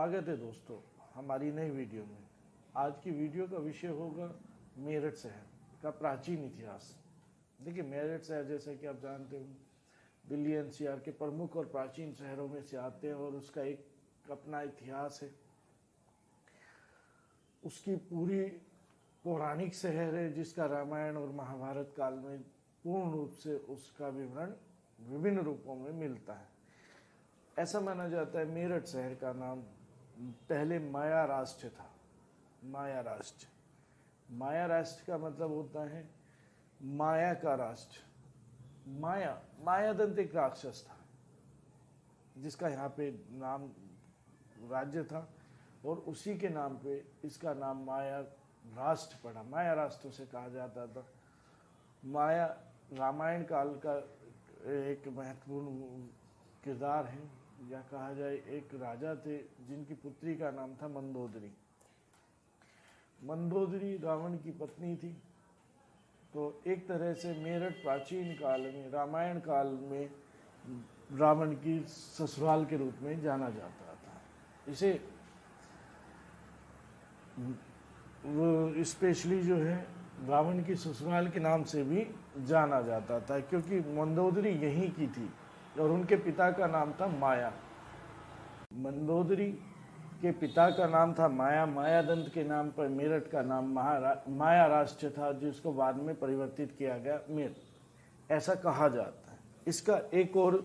स्वागत है दोस्तों हमारी नई वीडियो में। आज की वीडियो का विषय होगा मेरठ शहर का प्राचीन इतिहास। देखिए, मेरठ शहर जैसे कि आप जानते हो दिल्ली एनसीआर के प्रमुख और प्राचीन शहरों में से आते हैं और उसका एक अपना इतिहास है। उसकी पूरी पौराणिक शहर है जिसका रामायण और महाभारत काल में पूर्ण रूप से उसका विवरण विभिन्न रूपों में मिलता है। ऐसा माना जाता है मेरठ शहर का नाम पहले माया राष्ट्र था। माया राष्ट्र, माया राष्ट्र का मतलब होता है माया का राष्ट्र। मायादंत एक राक्षस था जिसका यहाँ पे नाम राज्य था और उसी के नाम पे इसका नाम माया राष्ट्र पड़ा। माया राष्ट्र से कहा जाता था। माया रामायण काल का एक महत्वपूर्ण किरदार है, या कहा जाए एक राजा थे जिनकी पुत्री का नाम था मंदोदरी। मंदोदरी रावण की पत्नी थी। तो एक तरह से मेरठ प्राचीन काल में रामायण काल में रावण की ससुराल के रूप में जाना जाता था। इसे स्पेशली जो है रावण की ससुराल के नाम से भी जाना जाता था क्योंकि मंदोदरी यहीं की थी और उनके पिता का नाम था माया। मंदोदरी के पिता का नाम था माया। मायादंत के नाम पर मेरठ का नाम माया राष्ट्र था जिसको बाद में परिवर्तित किया गया मेरठ, ऐसा कहा जाता है। इसका एक और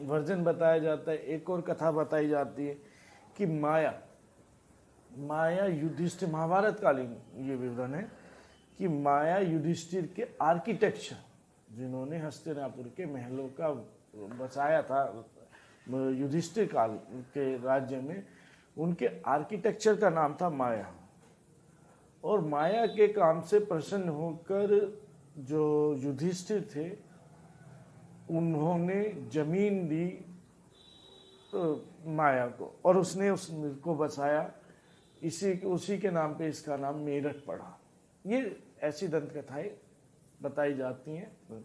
वर्जन बताया जाता है, एक और कथा बताई जाती है कि माया युधिष्ठिर, महाभारत कालीन ये विवरण है कि माया युधिष्ठिर के आर्किटेक्चर, जिन्होंने हस्तिनापुर के महलों का बसाया था युधिष्ठिर काल के राज्य में, उनके आर्किटेक्चर का नाम था माया। और माया के काम से प्रसन्न होकर जो युधिष्ठिर थे उन्होंने जमीन दी माया को और उसने उसको बसाया। उसी के नाम पे इसका नाम मेरठ पड़ा। ये ऐसी दंत कथाएं बताई जाती हैं।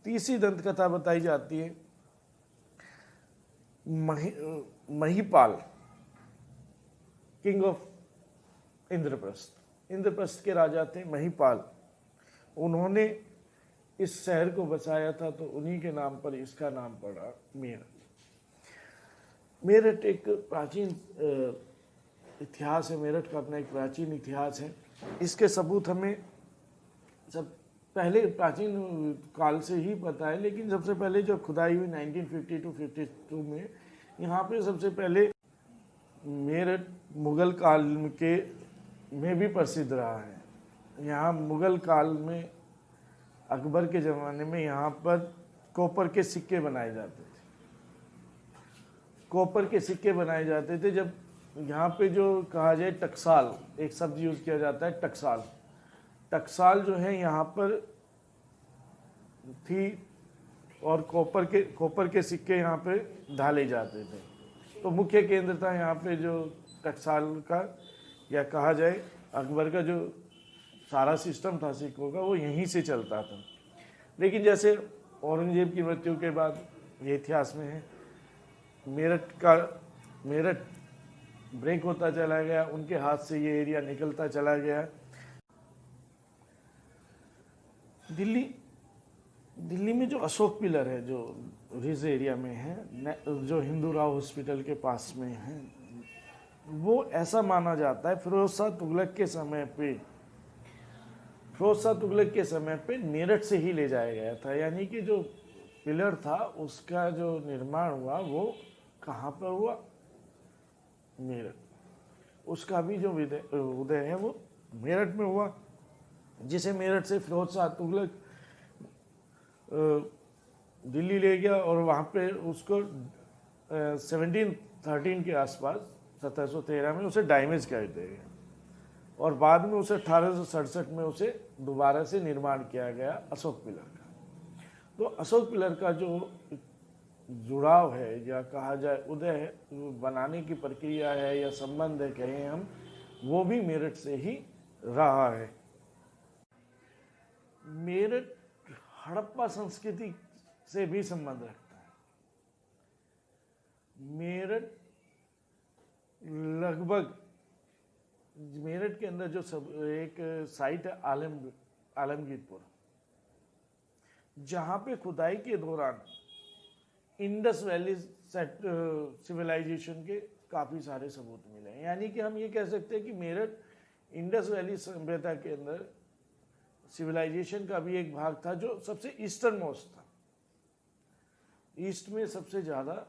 तीसरी दंत कथा बताई जाती है महिपाल, किंग ऑफ इंद्रप्रस्थ। इंद्रप्रस्थ के राजा थे महिपाल। उन्होंने इस शहर को बसाया था तो उन्हीं के नाम पर इसका नाम पड़ा मेरठ। मेरठ एक प्राचीन इतिहास है। मेरठ का अपना एक प्राचीन इतिहास है। इसके सबूत हमें सब पहले प्राचीन काल से ही पता है, लेकिन सबसे पहले जब खुदाई हुई 1952 में, यहाँ पे सबसे पहले मेरठ मुगल काल के में भी प्रसिद्ध रहा है। यहाँ मुगल काल में अकबर के ज़माने में यहाँ पर कॉपर के सिक्के बनाए जाते थे। कॉपर के सिक्के बनाए जाते थे। जब यहाँ पे जो कहा जाए टकसाल, एक शब्द यूज़ किया जाता है टकसाल। टकसाल जो है यहाँ पर थी और कॉपर के सिक्के यहाँ पे ढाले जाते थे। तो मुख्य केंद्र था यहाँ पे जो टकसाल का, या कहा जाए अकबर का जो सारा सिस्टम था सिक्कों का, वो यहीं से चलता था। लेकिन जैसे औरंगजेब की मृत्यु के बाद, ये इतिहास में है, मेरठ ब्रेक होता चला गया, उनके हाथ से ये एरिया निकलता चला गया। दिल्ली में जो अशोक पिलर है जो रिज एरिया में है, जो हिंदू राव हॉस्पिटल के पास में है, वो ऐसा माना जाता है फिरोज शाह तुगलक के समय पे मेरठ से ही ले जाया गया था। यानी कि जो पिलर था उसका जो निर्माण हुआ वो कहाँ पर हुआ? मेरठ। उसका भी जो उदय है वो मेरठ में हुआ, जिसे मेरठ से फिरोज शाह तुगलक दिल्ली ले गया और वहाँ पे उसको 1713 के आसपास, 1713 में उसे डैमेज कर दिया गया और बाद में उसे 1867 में उसे दोबारा से निर्माण किया गया अशोक पिलर का। तो अशोक पिलर का जो जुड़ाव है, या कहा जाए उदय बनाने की प्रक्रिया है या संबंध है कहें हम, वो भी मेरठ से ही रहा है। मेरठ हड़प्पा संस्कृति से भी संबंध रखता है। मेरठ लगभग मेरठ के अंदर जो सब एक साइट है आलमगीरपुर, जहाँ पे खुदाई के दौरान इंडस वैली सिविलाइजेशन के काफ़ी सारे सबूत मिले हैं। यानी कि हम ये कह सकते हैं कि मेरठ इंडस वैली सभ्यता के अंदर सिविलाइजेशन का भी एक भाग था जो सबसे ईस्टर्न मोस्ट था। ईस्ट में सबसे ज़्यादा,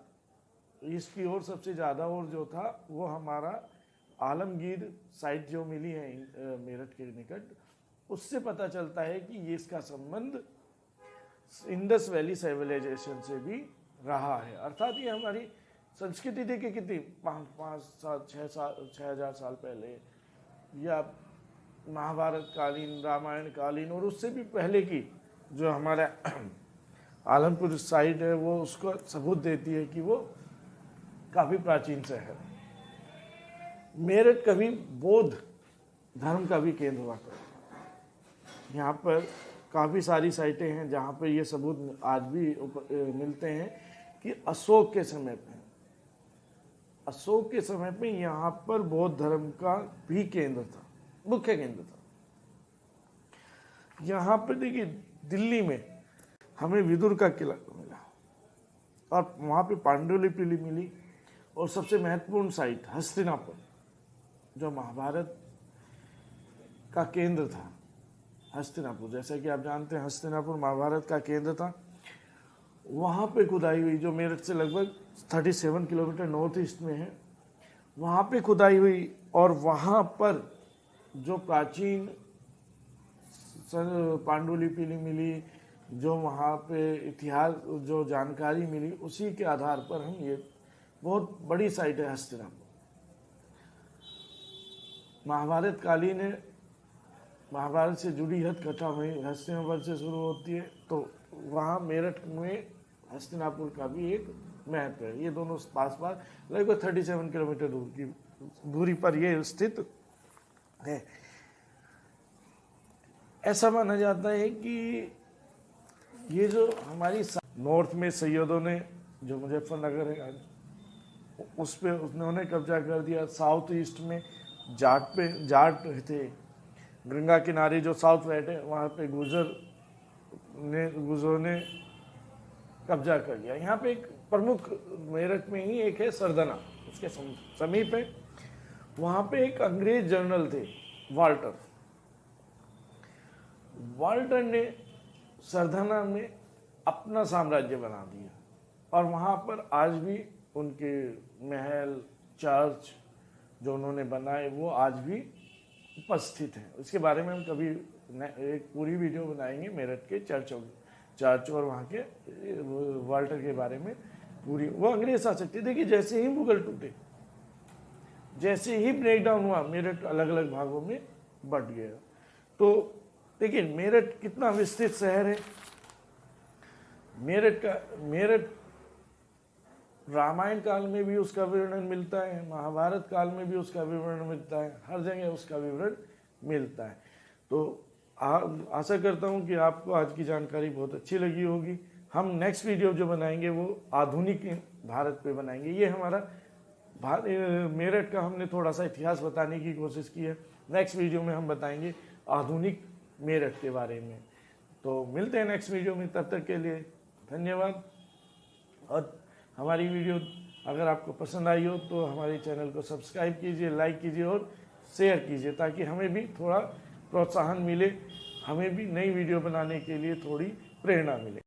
ईस्ट की ओर सबसे ज़्यादा और जो था वो हमारा आलमगीर साइट जो मिली है मेरठ के निकट, उससे पता चलता है कि ये इसका संबंध इंडस वैली सिविलाइजेशन से भी रहा है। अर्थात ये हमारी संस्कृति देखिए कितनी 5,000-6,000 साल पहले, या महाभारत कालीन, रामायण कालीन और उससे भी पहले की जो हमारा आलमपुर साइट है वो उसको सबूत देती है कि वो काफ़ी प्राचीन शहर है। मेरठ कभी बौद्ध धर्म का भी केंद्र हुआ करता है। यहाँ पर काफ़ी सारी साइटें हैं जहाँ पर ये सबूत आज भी मिलते हैं कि अशोक के समय पे यहाँ पर बौद्ध धर्म का भी केंद्र था, मुख्य केंद्र था। यहाँ पर देखिए दिल्ली में हमें विदुर का किला मिला और वहाँ पे पांडुलिपि मिली, और सबसे महत्वपूर्ण साइट हस्तिनापुर जो महाभारत का केंद्र था। हस्तिनापुर, जैसा कि आप जानते हैं हस्तिनापुर महाभारत का केंद्र था। वहाँ पे खुदाई हुई जो मेरठ से लगभग 37 किलोमीटर नॉर्थ ईस्ट में है, वहाँ पे खुदाई हुई और वहाँ पर जो प्राचीन पांडुलिपि मिली, जो वहाँ पे इतिहास जो जानकारी मिली, उसी के आधार पर हम ये बहुत बड़ी साइट है हस्तिनापुर। महाभारत कालीन है, महाभारत से जुड़ी हथकथा में हस्तिनापुर से शुरू होती है, तो वहाँ मेरठ में हस्तिनापुर का भी एक महत्व है। ये दोनों पास लगभग 37 किलोमीटर दूर की दूरी पर ये स्थित है। ऐसा माना जाता है कि ये जो हमारी नॉर्थ में सैयदों ने जो मुजफ्फरनगर है आज, उस पे उन्होंने कब्जा कर दिया। साउथ ईस्ट में जाट थे, गंगा किनारे जो साउथ वेस्ट है वहाँ पे गुजरों ने कब्जा कर लिया। यहाँ पे एक प्रमुख मेरठ में ही एक है सरदना, उसके समीप है। वहाँ पे एक अंग्रेज जनरल थे वाल्टर ने सरदना में अपना साम्राज्य बना दिया, और वहाँ पर आज भी उनके महल, चर्च जो उन्होंने बनाए वो आज भी उपस्थित हैं। इसके बारे में हम कभी एक पूरी वीडियो बनाएंगे मेरठ के चर्च और वहाँ के वाल्टर के बारे में पूरी। वो अंग्रेज शासक थे। देखिए जैसे ही मुगल टूटे, जैसे ही ब्रेक डाउन हुआ, मेरठ अलग अलग भागों में बट गया। तो देखिए मेरठ कितना विस्तृत शहर है। मेरठ रामायण काल में भी उसका विवरण मिलता है, महाभारत काल में भी उसका विवरण मिलता है, हर जगह उसका विवरण मिलता है। तो आशा करता हूँ कि आपको आज की जानकारी बहुत अच्छी लगी होगी। हम नेक्स्ट वीडियो जो बनाएंगे वो आधुनिक भारत पे बनाएंगे। ये हमारा मेरठ का हमने थोड़ा सा इतिहास बताने की कोशिश की है। नेक्स्ट वीडियो में हम बताएंगे आधुनिक मेरठ के बारे में। तो मिलते हैं नेक्स्ट वीडियो में, तब तक के लिए धन्यवाद। और हमारी वीडियो अगर आपको पसंद आई हो तो हमारे चैनल को सब्सक्राइब कीजिए, लाइक कीजिए और शेयर कीजिए, ताकि हमें भी थोड़ा प्रोत्साहन मिले, हमें भी नई वीडियो बनाने के लिए थोड़ी प्रेरणा मिले।